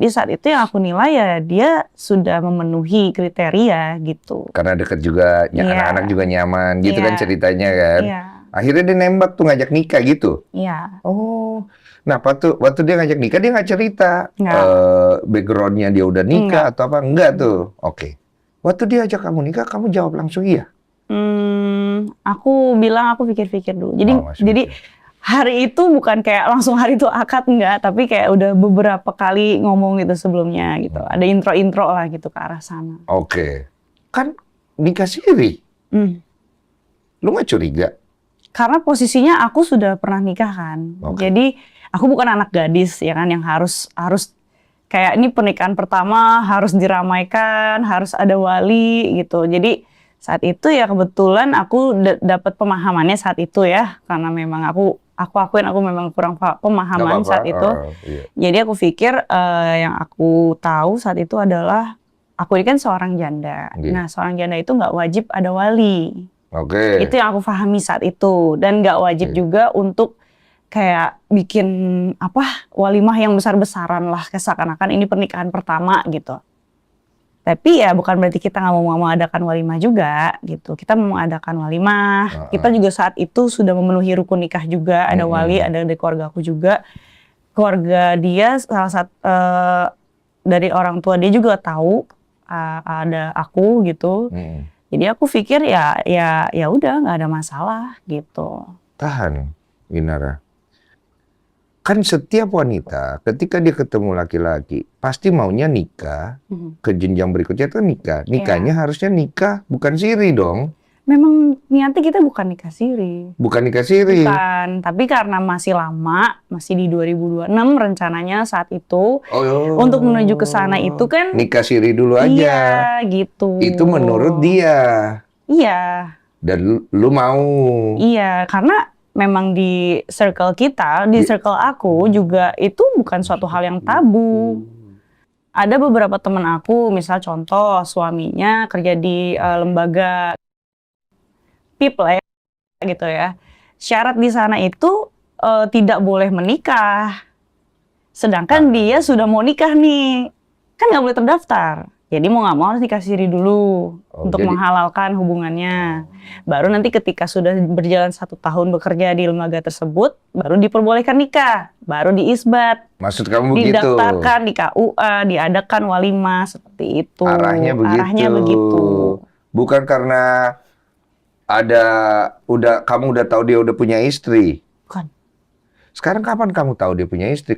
Di saat itu yang aku nilai ya dia sudah memenuhi kriteria gitu. Karena deket juga, anak-anak juga nyaman gitu kan ceritanya kan. Akhirnya dia nembak tuh ngajak nikah gitu. Iya. Oh, nah waktu dia ngajak nikah dia nggak cerita backgroundnya dia udah nikah atau apa, enggak tuh. Oke. Waktu dia ajak kamu nikah, kamu jawab langsung iya? Aku bilang aku pikir-pikir dulu. Jadi hari itu bukan kayak langsung hari itu akad, enggak, tapi kayak udah beberapa kali ngomong gitu sebelumnya gitu. Ada intro-intro lah gitu ke arah sana. Oke. Kan nikah siri. Lu nggak curiga? Karena posisinya aku sudah pernah nikah kan. Jadi aku bukan anak gadis ya kan yang harus kayak ini pernikahan pertama harus diramaikan, harus ada wali gitu. Jadi saat itu ya kebetulan aku dapat pemahamannya saat itu ya, karena memang aku akuin aku memang kurang pemahaman saat itu. Jadi aku pikir yang aku tahu saat itu adalah aku ini kan seorang janda. Nah seorang janda itu nggak wajib ada wali. Itu yang aku pahami saat itu, dan nggak wajib juga untuk kayak bikin walimah yang besar-besaran lah, seakan-akan ini pernikahan pertama gitu. Tapi ya bukan berarti kita nggak mau mengadakan walimah juga gitu. Kita mau mengadakan walimah. Kita juga saat itu sudah memenuhi rukun nikah juga. Ada wali, ada dari keluarga aku juga. Keluarga dia salah satu dari orang tua dia juga tahu ada aku gitu. Jadi aku pikir ya udah nggak ada masalah gitu. Tahan, Winara. Kan setiap wanita ketika dia ketemu laki-laki pasti maunya nikah, ke jenjang berikutnya tuh nikah. Nikahnya harusnya nikah bukan siri dong. Memang niatnya kita bukan nikah siri. Bukan nikah siri. Bukan, tapi karena masih lama, masih di 2026 rencananya saat itu. Untuk menuju ke sana itu kan nikah siri dulu aja. Iya, gitu. Itu menurut dia. Iya. Dan lu mau. Iya, karena memang di circle kita, di circle aku juga itu bukan suatu hal yang tabu. Ada beberapa teman aku, misal contoh suaminya kerja di lembaga PIP lah ya, gitu ya. Syarat di sana itu tidak boleh menikah. Sedangkan dia sudah mau nikah nih, kan nggak boleh terdaftar. Jadi mau nggak mau harus nikah siri dulu untuk menghalalkan hubungannya. Baru nanti ketika sudah berjalan 1 tahun bekerja di lembaga tersebut, baru diperbolehkan nikah, baru diisbat. Maksud kamu begitu? Didaftarkan di KUA, diadakan walimah seperti itu. Arahnya begitu. Bukan karena kamu udah tahu dia udah punya istri. Bukan. Sekarang kapan kamu tahu dia punya istri?